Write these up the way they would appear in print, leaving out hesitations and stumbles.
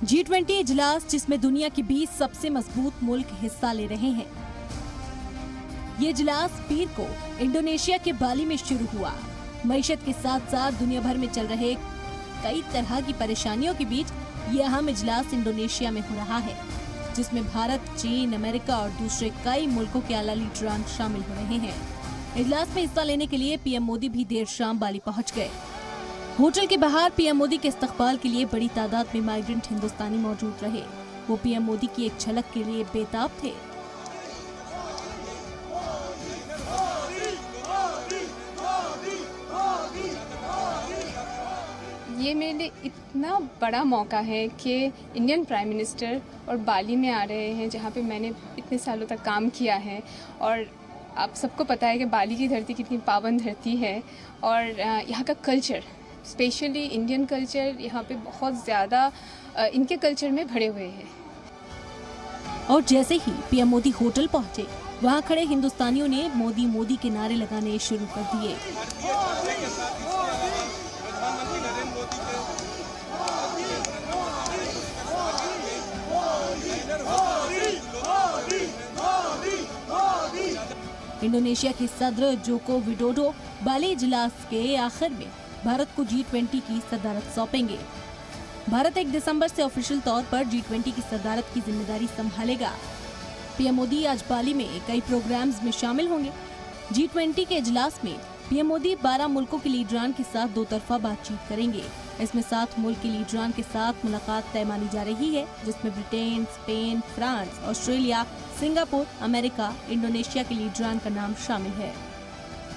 G20 इजलास जिसमें दुनिया के 20 सबसे मजबूत मुल्क हिस्सा ले रहे हैं। ये इजलास पीर को इंडोनेशिया के बाली में शुरू हुआ। मईशत के साथ साथ दुनिया भर में चल रहे कई तरह की परेशानियों के बीच ये अहम इजलास इंडोनेशिया में हो रहा है, जिसमें भारत, चीन, अमेरिका और दूसरे कई मुल्कों के आला लीडरान शामिल हो रहे हैं। इजलास में हिस्सा लेने के लिए पीएम मोदी भी देर शाम बाली पहुंच गए। होटल के बाहर पीएम मोदी के इस्तकबाल के लिए बड़ी तादाद में माइग्रेंट हिंदुस्तानी मौजूद रहे। वो पीएम मोदी की एक झलक के लिए बेताब थे। ये मेरे लिए इतना बड़ा मौका है कि इंडियन प्राइम मिनिस्टर और बाली में आ रहे हैं, जहाँ पे मैंने इतने सालों तक काम किया है। और आप सबको पता है कि बाली की धरती कितनी पावन धरती है और यहाँ का कल्चर, स्पेशली इंडियन कल्चर, यहाँ पे बहुत ज़्यादा इनके कल्चर में भरे हुए हैं। और जैसे ही पीएम मोदी होटल पहुँचे, वहाँ खड़े हिंदुस्तानियों ने मोदी मोदी के नारे लगाने शुरू कर दिए। इंडोनेशिया के सदर जोको विडोडो बाली इजलास के आखिर में भारत को G20 की सदारत सौंपेंगे। भारत 1 दिसंबर से ऑफिशियल तौर पर G20 की सदारत की जिम्मेदारी संभालेगा। पीएम मोदी आज बाली में कई प्रोग्राम्स में शामिल होंगे। G20 के इजलास में पीएम मोदी 12 मुल्कों के लीडरान के साथ दो तरफा बातचीत करेंगे। इसमें 7 मुल्क के लीडरान के साथ मुलाकात तय मानी जा रही है, जिसमें Britain, Spain, France, Australia, Singapore, America, Indonesia के लीडरान का नाम शामिल है।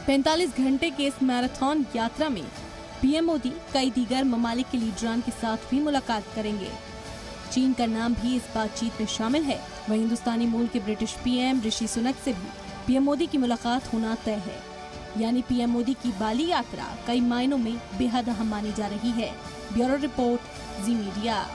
45 घंटे के इस मैराथन यात्रा में पीएम मोदी कई दीगर ममालिक के लीडरान के साथ भी मुलाकात करेंगे। चीन का नाम भी इस बातचीत में शामिल है। वहीं हिंदुस्तानी मूल के ब्रिटिश पीएम ऋषि सुनक से भी पीएम मोदी की मुलाकात होना तय है। यानी पीएम मोदी की बाली यात्रा कई मायनों में बेहद अहम मानी जा रही है। ब्यूरो रिपोर्ट, जी मीडिया।